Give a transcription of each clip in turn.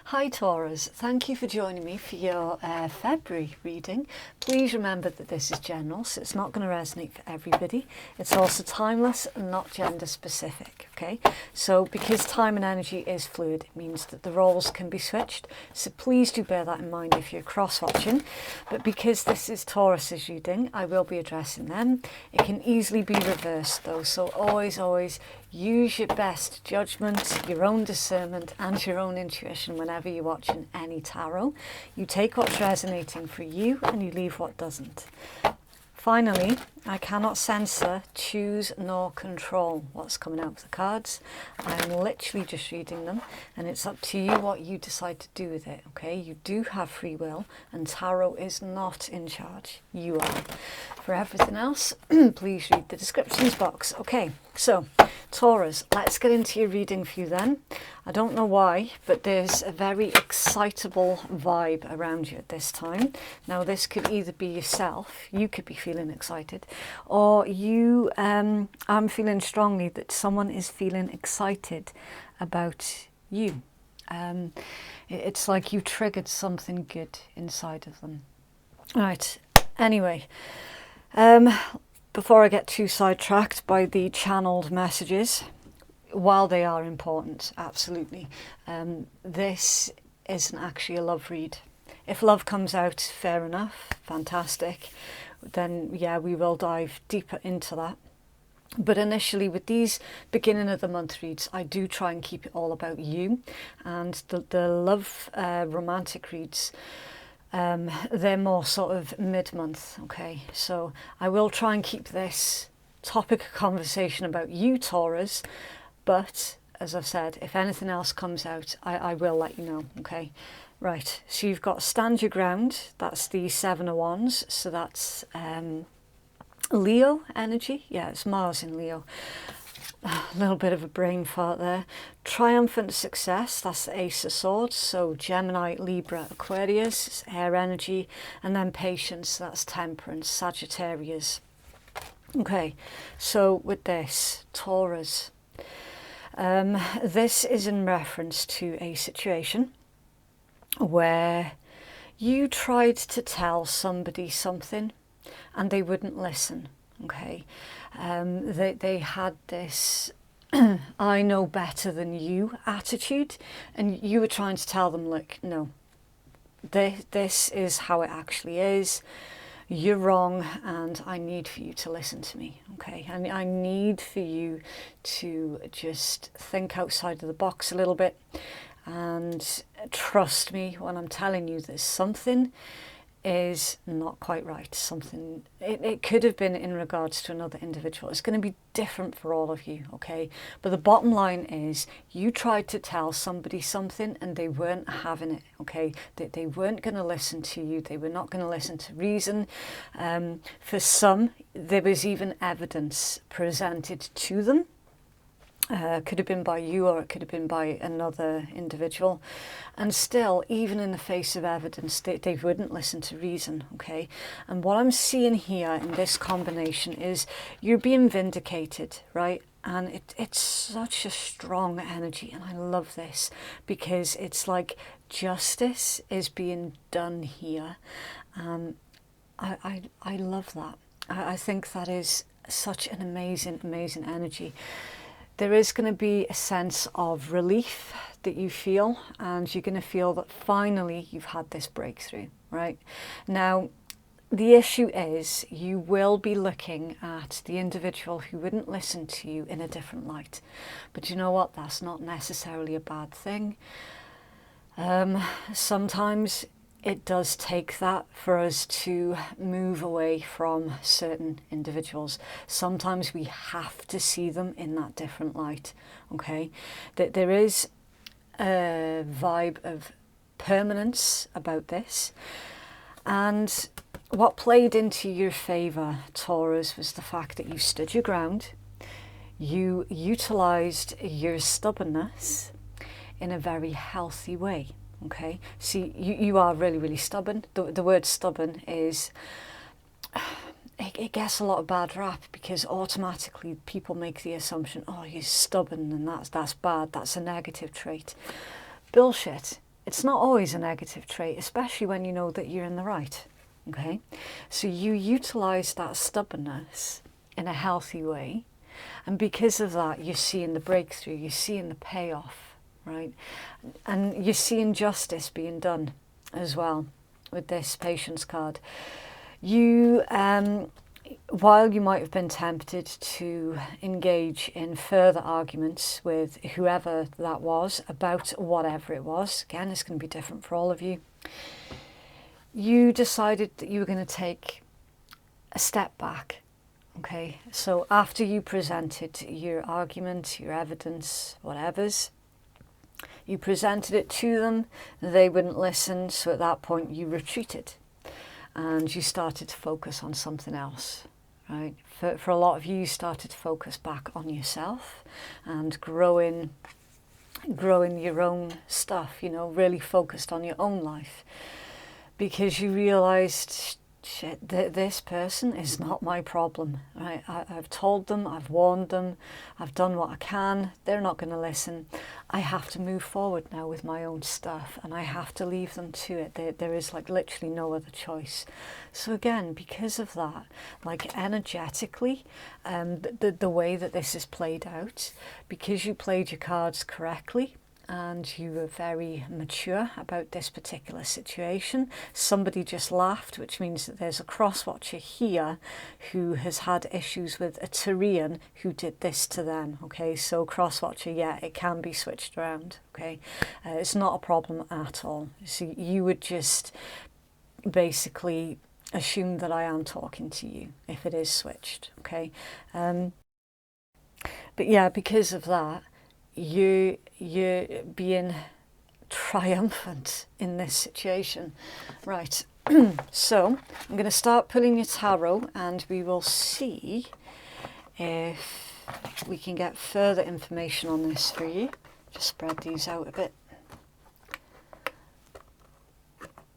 Hi Taurus, thank you for joining me for your February reading. Please remember that this is general, so it's not going to resonate for everybody. It's also timeless and not gender specific, okay? So because time and energy is fluid, it means that the roles can be switched. So please do bear that in mind if you're cross-watching. But because this is Taurus's reading, I will be addressing them. It can easily be reversed though, so always use your best judgment, your own discernment and your own intuition whenever you're watching any tarot. You take what's resonating for you and you leave what doesn't. Finally, I cannot censor, choose nor control what's coming out of the cards. I'm literally just reading them and it's up to you what you decide to do with it, okay? You do have free will and tarot is not in charge. You are. For everything else, please read the descriptions box. Okay, so Taurus, let's get into your reading for you then. I don't know why, but there's a very excitable vibe around you at this time. Now, this could either be yourself, you could be feeling excited, or you, I'm feeling strongly that someone is feeling excited about you. It's like you triggered something good inside of them. Right, anyway. Before I get too sidetracked by the channeled messages, while they are important, absolutely, this isn't actually a love read. If love comes out, fair enough, fantastic, then yeah, we will dive deeper into that. But initially with these beginning of the month reads, I do try and keep it all about you, and the love romantic reads, they're more sort of mid-month, okay? So I will try and keep this topic of conversation about you, Taurus, but as I've said, if anything else comes out, I will let you know, okay? Right, so you've got stand your ground, that's the Seven of Wands, so that's Leo energy, yeah, it's Mars in Leo. A little bit of a brain fart there. Triumphant success, that's the Ace of Swords, so Gemini, Libra, Aquarius, it's air energy, and then patience, that's Temperance, Sagittarius. Okay, so with this, Taurus, this is in reference to a situation where you tried to tell somebody something and they wouldn't listen, okay? They had this I know better than you attitude, and you were trying to tell them, look, no, this is how it actually is. You're wrong and I need for you to listen to me, okay? And I need for you to just think outside of the box a little bit and trust me when I'm telling you there's something is not quite right. Something, it could have been in regards to another individual. It's going to be different for all of you, okay? But the bottom line is you tried to tell somebody something and they weren't having it, okay? They weren't going to listen to you. They were not going to listen to reason. For some, there was even evidence presented to them. Could have been by you or it could have been by another individual, and still, even in the face of evidence, they wouldn't listen to reason, okay? And what I'm seeing here in this combination is you're being vindicated, right? And it's such a strong energy, and I love this because it's like justice is being done here. I love that. I think that is such an amazing energy. There is going to be a sense of relief that you feel, and you're going to feel that finally you've had this breakthrough, right? Now, the issue is you will be looking at the individual who wouldn't listen to you in a different light. But you know what? That's not necessarily a bad thing. Sometimes it does take that for us to move away from certain individuals. Sometimes we have to see them in that different light, okay? That there is a vibe of permanence about this. And what played into your favour, Taurus, was the fact that you stood your ground. You utilised your stubbornness in a very healthy way. Okay, see, you are really stubborn. The word stubborn is, it gets a lot of bad rap because automatically people make the assumption, oh, you're stubborn and that's bad, that's a negative trait. Bullshit. It's not always a negative trait, especially when you know that you're in the right. Okay, so you utilize that stubbornness in a healthy way, and because of that, you're seeing the breakthrough, you're seeing the payoff, right? And you're seeing justice being done as well with this patience card. You, while you might have been tempted to engage in further arguments with whoever that was about whatever it was, again, it's going to be different for all of you, you decided that you were going to take a step back. Okay, so after you presented your argument, your evidence, whatever's, you presented it to them, they wouldn't listen, so at that point you retreated and you started to focus on something else, right? For a lot of you, you started to focus back on yourself and growing your own stuff, you know, really focused on your own life, because you realized, shit, this person is not my problem, right? I've told them, I've warned them, I've done what I can, they're not going to listen. I have to move forward now with my own stuff, and I have to leave them to it. There is like literally no other choice. So again, because of that, like energetically, the way that this is played out, because you played your cards correctly, and you were very mature about this particular situation. Somebody just laughed, which means that there's a cross-watcher here who has had issues with a Tyrian who did this to them, okay? So cross-watcher, yeah, it can be switched around, okay? It's not a problem at all. So you would just basically assume that I am talking to you if it is switched, okay? But yeah, because of that, you're being triumphant in this situation. Right, so I'm going to start pulling your tarot, and we will see if we can get further information on this for you. Just spread these out a bit.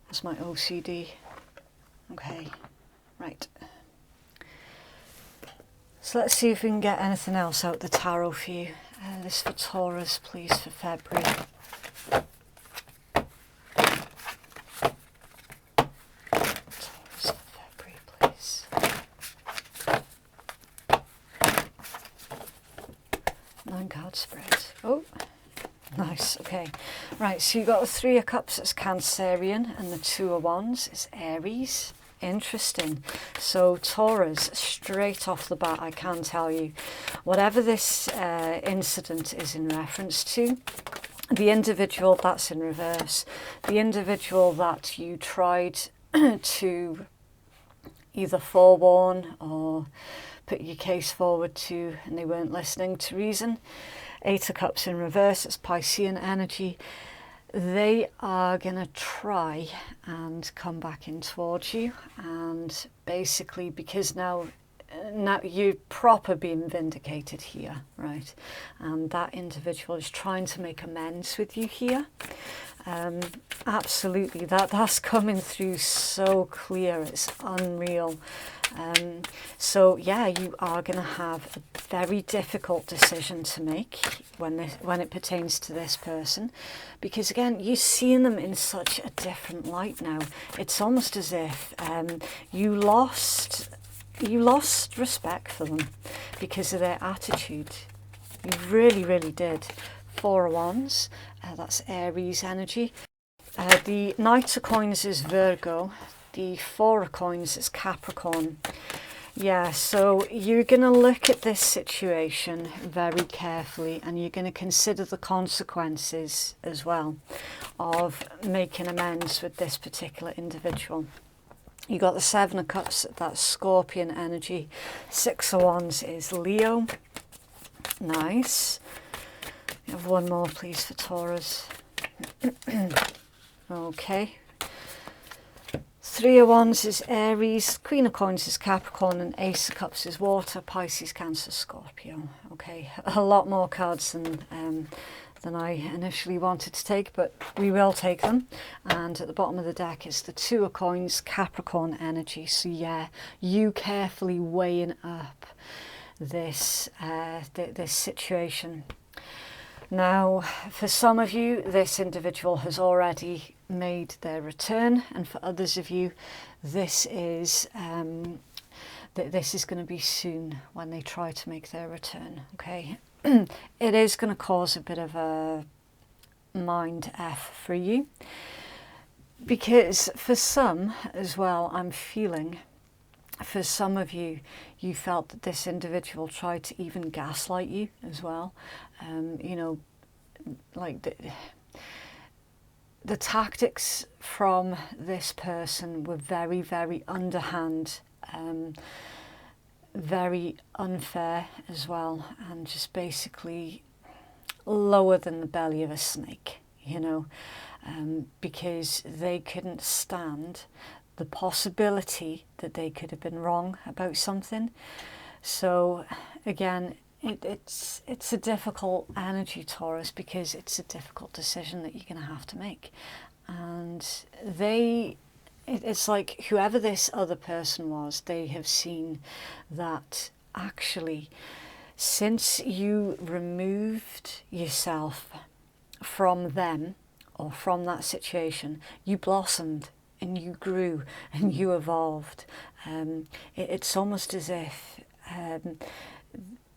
That's my OCD. Okay, right. So let's see if we can get anything else out the tarot for you. This for Taurus, please, for February. Taurus for February, please. 9-card spread. Oh, nice, okay. Right, so you've got the 3 of Cups, it's Cancerian, and the 2 of Wands is Aries. Interesting. So Taurus, straight off the bat, I can tell you, whatever this incident is in reference to, the individual that's in reverse, the individual that you tried to either forewarn or put your case forward to and they weren't listening to reason, 8 of Cups in reverse, it's Piscean energy. They are going to try and come back in towards you, and basically because now you're proper being vindicated here, right? And that individual is trying to make amends with you here. Absolutely, that's coming through so clear, it's unreal. So yeah, you are going to have a very difficult decision to make when it pertains to this person, because again, you're seeing them in such a different light now. It's almost as if you lost respect for them because of their attitude. You really, really did. 4 of Wands, that's Aries energy. The Knight of Coins is Virgo. The 4 of Coins is Capricorn. Yeah, so you're going to look at this situation very carefully, and you're going to consider the consequences as well of making amends with this particular individual. You got the 7 of Cups, that's Scorpion energy. 6 of Wands is Leo. Nice. You have one more, please, for Taurus. Okay. 3 of Wands is Aries, Queen of Coins is Capricorn, and Ace of Cups is Water, Pisces, Cancer, Scorpio. Okay, a lot more cards than I initially wanted to take, but we will take them. And at the bottom of the deck is the 2 of Coins, Capricorn energy. So yeah, you carefully weighing up this this situation. Now, for some of you, this individual has already made their return, and for others of you, this is this is going to be soon when they try to make their return. Okay, it is going to cause a bit of a mind F for you, because for some as well, I'm feeling, for some of you, you felt that this individual tried to even gaslight you as well. You know, like the tactics from this person were very, very underhand, very unfair as well, and just basically lower than the belly of a snake, you know, because they couldn't stand the possibility that they could have been wrong about something. So again, it's a difficult energy, Taurus, because it's a difficult decision that you're going to have to make. And it's like whoever this other person was, they have seen that actually since you removed yourself from them or from that situation, you blossomed and you grew and you evolved. It's almost as if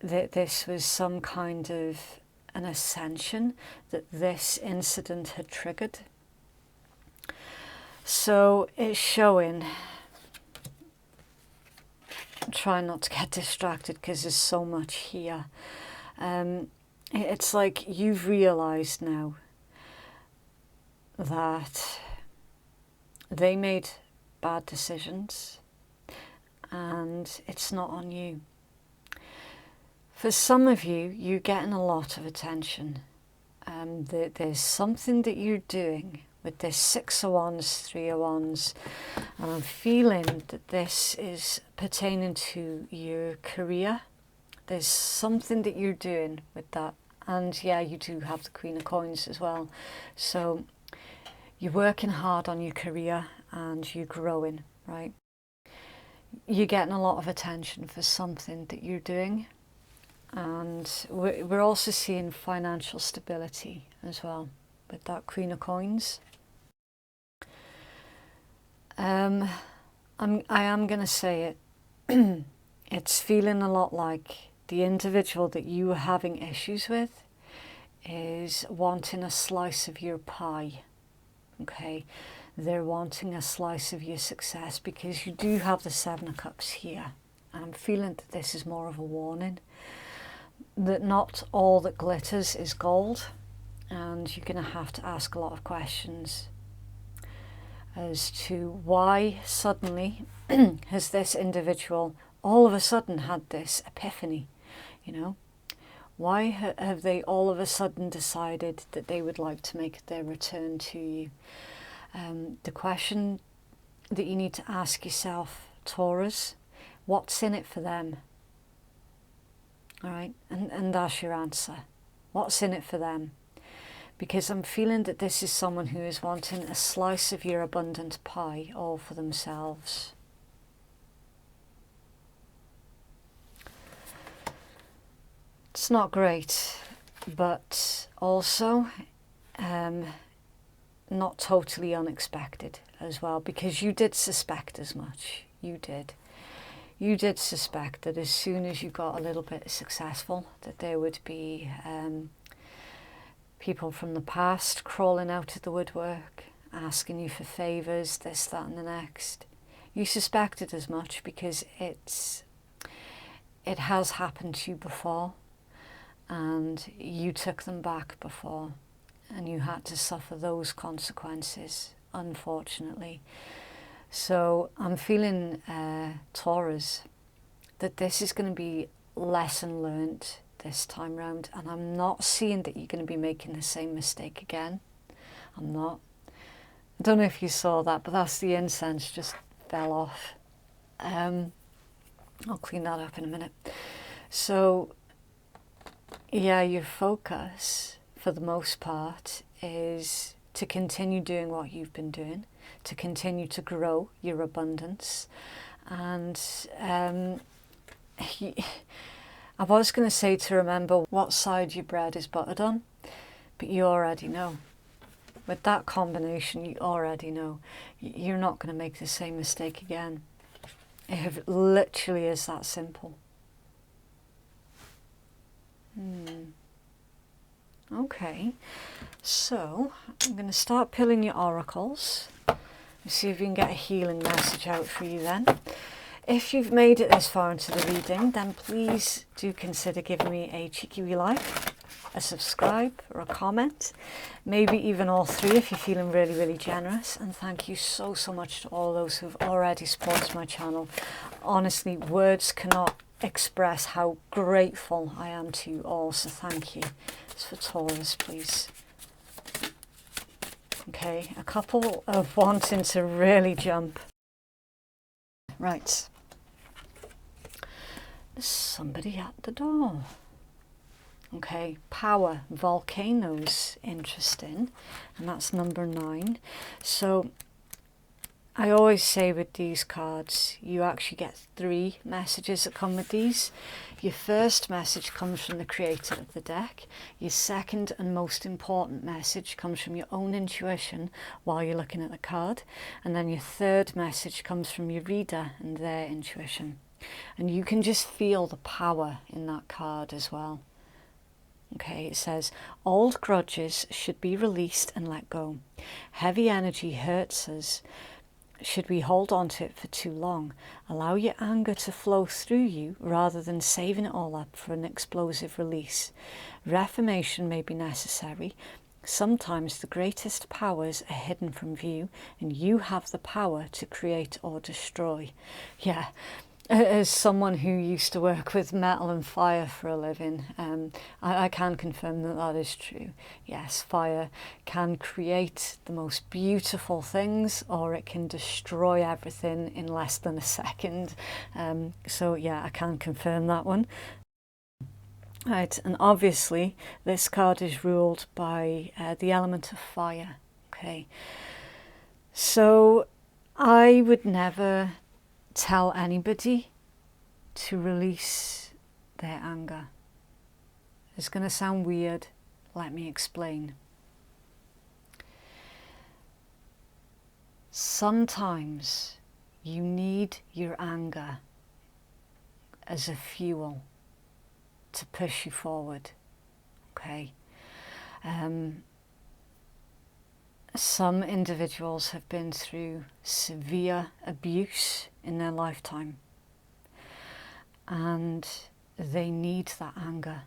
that this was some kind of an ascension that this incident had triggered. So it's showing, I'm trying not to get distracted because there's so much here. It's like you've realized now that they made bad decisions and it's not on you. For some of you, you're getting a lot of attention. There's something that you're doing with this 6 of Wands, 3 of Wands, and I'm feeling that this is pertaining to your career. There's something that you're doing with that, and yeah, you do have the Queen of Coins as well. So you're working hard on your career and you're growing, right? You're getting a lot of attention for something that you're doing, and we're also seeing financial stability as well with that Queen of Coins. I am going to say it. It's feeling a lot like the individual that you were having issues with is wanting a slice of your pie. Okay, they're wanting a slice of your success because you do have the 7 of Cups here. And I'm feeling that this is more of a warning that not all that glitters is gold, and you're going to have to ask a lot of questions as to why suddenly has this individual all of a sudden had this epiphany, you know? Why have they all of a sudden decided that they would like to make their return to you? The question that you need to ask yourself, Taurus, what's in it for them? All right, and that's your answer. What's in it for them? Because I'm feeling that this is someone who is wanting a slice of your abundant pie all for themselves. It's not great, but also not totally unexpected as well, because you did suspect as much. You did. You did suspect that as soon as you got a little bit successful, that there would be people from the past crawling out of the woodwork, asking you for favours, this, that and the next. You suspected as much because it has happened to you before, and you took them back before, and you had to suffer those consequences, unfortunately. So I'm feeling, Taurus, that this is going to be lesson learnt this time round, and I'm not seeing that you're going to be making the same mistake again. I'm not. I don't know if you saw that, but that's the incense just fell off. I'll clean that up in a minute. So yeah, your focus for the most part is to continue doing what you've been doing, to continue to grow your abundance. And I was going to say to remember what side your bread is buttered on, but you already know. With that combination, you already know. You're not going to make the same mistake again. It literally is that simple. Okay, so I'm going to start pulling your oracles. See if you can get a healing message out for you then. If you've made it this far into the reading, then please do consider giving me a cheeky wee like, a subscribe or a comment, maybe even all three if you're feeling really, really generous. And thank you so, so much to all those who've already supported my channel. Honestly, words cannot express how grateful I am to you all, so thank you. It's for Taurus, please. Okay, a couple of wanting to really jump. Right. There's somebody at the door. Okay, power, volcanoes, interesting. And that's number 9. So I always say with these cards, you actually get 3 messages that come with these. Your first message comes from the creator of the deck. Your second and most important message comes from your own intuition while you're looking at the card. And then your third message comes from your reader and their intuition. And you can just feel the power in that card as well. Okay, it says, old grudges should be released and let go. Heavy energy hurts us. Should we hold on to it for too long? Allow your anger to flow through you rather than saving it all up for an explosive release. Reformation may be necessary. Sometimes the greatest powers are hidden from view, and you have the power to create or destroy. Yeah. As someone who used to work with metal and fire for a living, I can confirm that that is true. Yes, fire can create the most beautiful things, or it can destroy everything in less than a second. So yeah, I can confirm that one. Right, and obviously this card is ruled by the element of fire. Okay, so I would never tell anybody to release their anger. It's going to sound weird. Let me explain. Sometimes you need your anger as a fuel to push you forward. Okay. Some individuals have been through severe abuse in their lifetime, and they need that anger.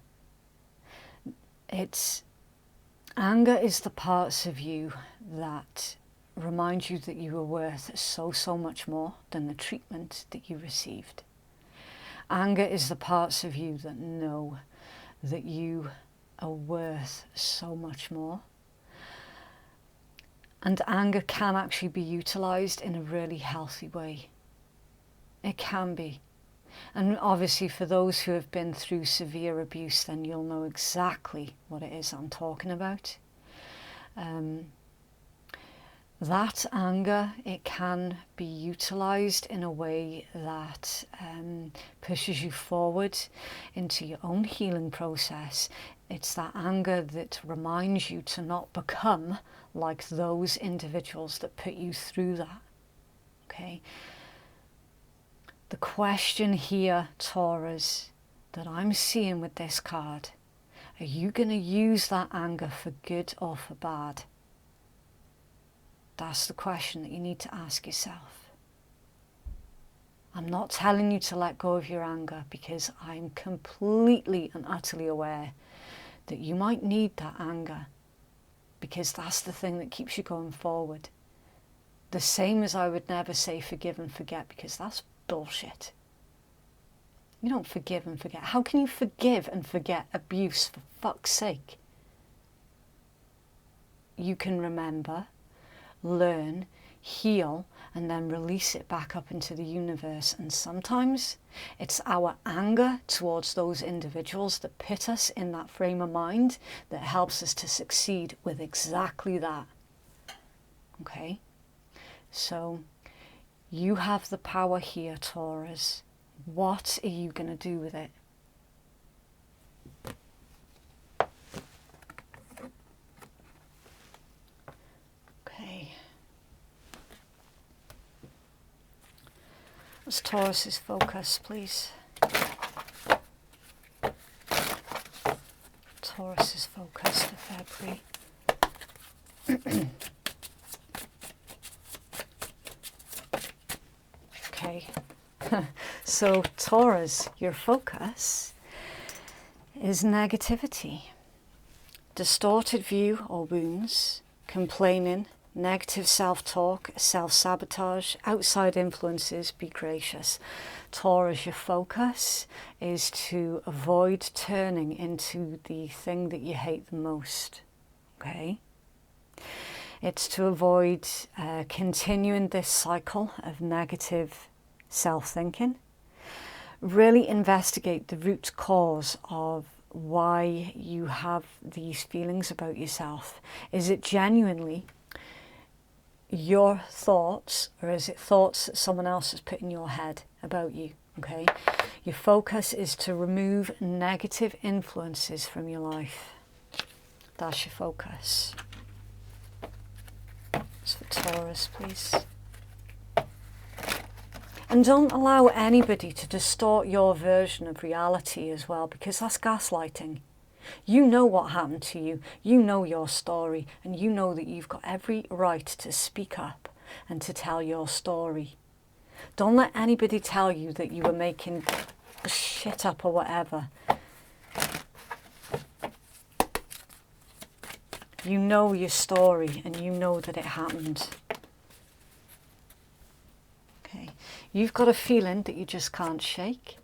Anger is the parts of you that remind you that you are worth so, so much more than the treatment that you received. Anger is the parts of you that know that you are worth so much more. And anger can actually be utilised in a really healthy way. It can be. And obviously for those who have been through severe abuse, then you'll know exactly what it is I'm talking about. That anger, it can be utilised in a way that pushes you forward into your own healing process. It's that anger that reminds you to not become like those individuals that put you through that. Okay. The question here, Taurus, that I'm seeing with this card, are you going to use that anger for good or for bad? That's the question that you need to ask yourself. I'm not telling you to let go of your anger, because I'm completely and utterly aware that you might need that anger, because that's the thing that keeps you going forward. The same as I would never say forgive and forget, because that's bullshit. You don't forgive and forget. How can you forgive and forget abuse, for fuck's sake? You can remember, learn, heal, and then release it back up into the universe. And sometimes it's our anger towards those individuals that put us in that frame of mind that helps us to succeed with exactly that. Okay? So you have the power here, Taurus. What are you going to do with it? What's Taurus's focus, please? Taurus's focus for February. Okay, so Taurus, your focus is negativity, distorted view or wounds, complaining, negative self-talk, self-sabotage, outside influences. Be gracious. Taurus, your focus is to avoid turning into the thing that you hate the most. Okay? It's to avoid continuing this cycle of negative self-thinking. Really investigate the root cause of why you have these feelings about yourself. Is it genuinely your thoughts, or is it thoughts that someone else has put in your head about you? Okay, your focus is to remove negative influences from your life. That's your focus. It's for Taurus, please. And don't allow anybody to distort your version of reality as well, because that's gaslighting. You know what happened to you, you know your story, and you know that you've got every right to speak up and to tell your story. Don't let anybody tell you that you were making shit up or whatever. You know your story and you know that it happened. Okay, you've got a feeling that you just can't shake.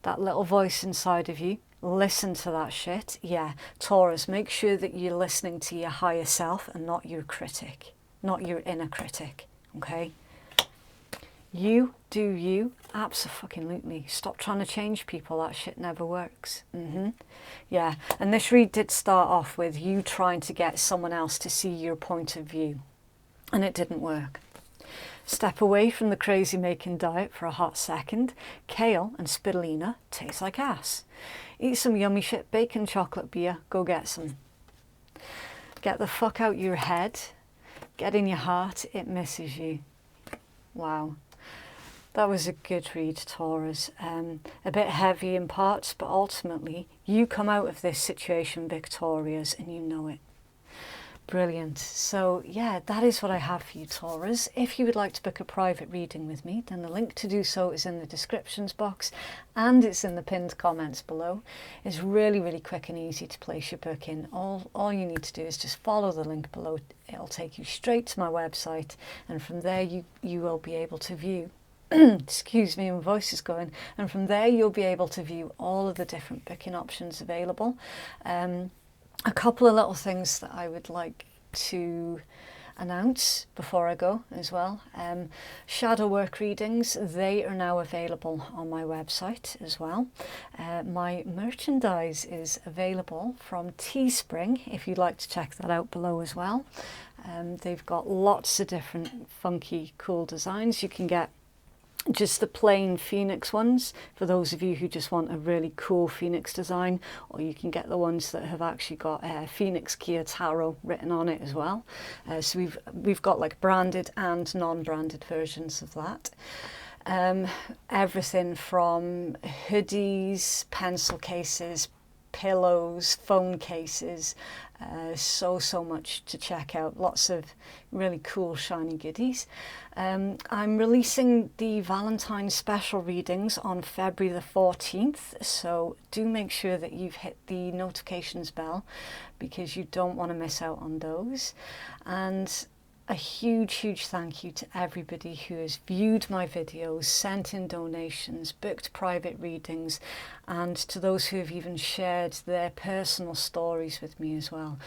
That little voice inside of you, listen to that shit. Yeah, Taurus, make sure that you're listening to your higher self and not your critic, not your inner critic, okay? You do you, abso-fucking-lutely. Stop trying to change people, that shit never works. Yeah, and this read did start off with you trying to get someone else to see your point of view, and it didn't work. Step away from the crazy making diet for a hot second. Kale and spirulina taste like ass. Eat some yummy shit, bacon, chocolate, beer, go get some. Get the fuck out your head, get in your heart, it misses you. Wow. That was a good read, Taurus. A bit heavy in parts, but ultimately you come out of this situation victorious and you know it. Brilliant. So yeah, that is what I have for you, Taurus. If you would like to book a private reading with me, then the link to do so is in the descriptions box and it's in the pinned comments below. It's really, really quick and easy to place your booking. All you need to do is just follow the link below. It'll take you straight to my website, and from there you will be able to view excuse me, my voice is going, and from there you'll be able to view all of the different booking options available. A couple of little things that I would like to announce before I go as well. Shadow work readings, they are now available on my website as well. My merchandise is available from Teespring, if you'd like to check that out below as well. They've got lots of different funky, cool designs. You can get just the plain phoenix ones for those of you who just want a really cool phoenix design, or you can get the ones that have actually got Phoenix Keia Tarot written on it as well. So we've got like branded and non-branded versions of that. Everything from hoodies, pencil cases, pillows, phone cases, so much to check out. Lots of really cool shiny goodies. I'm releasing the Valentine's special readings on February the 14th, so do make sure that you've hit the notifications bell because you don't want to miss out on those. And a huge thank you to everybody who has viewed my videos, sent in donations, booked private readings, and to those who have even shared their personal stories with me as well.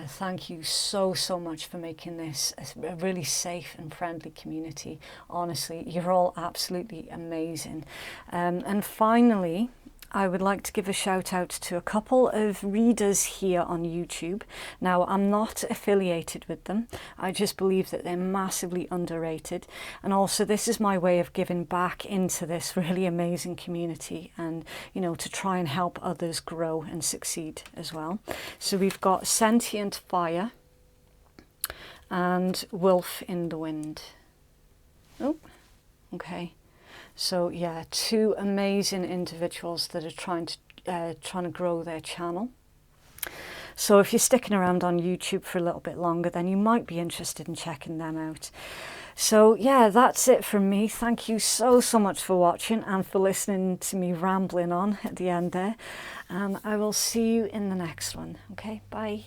Thank you so much for making this a really safe and friendly community. Honestly, you're all absolutely amazing. And finally, I would like to give a shout out to a couple of readers here on YouTube. Now, I'm not affiliated with them. I just believe that they're massively underrated. And also, this is my way of giving back into this really amazing community and, you know, to try and help others grow and succeed as well. So we've got Sentient Fire and Wolf in the Wind. Oh, okay. So yeah, two amazing individuals that are trying to grow their channel. So if you're sticking around on YouTube for a little bit longer, then you might be interested in checking them out. So yeah, that's it from me. Thank you so much for watching and for listening to me rambling on at the end there. And I will see you in the next one. Okay, bye.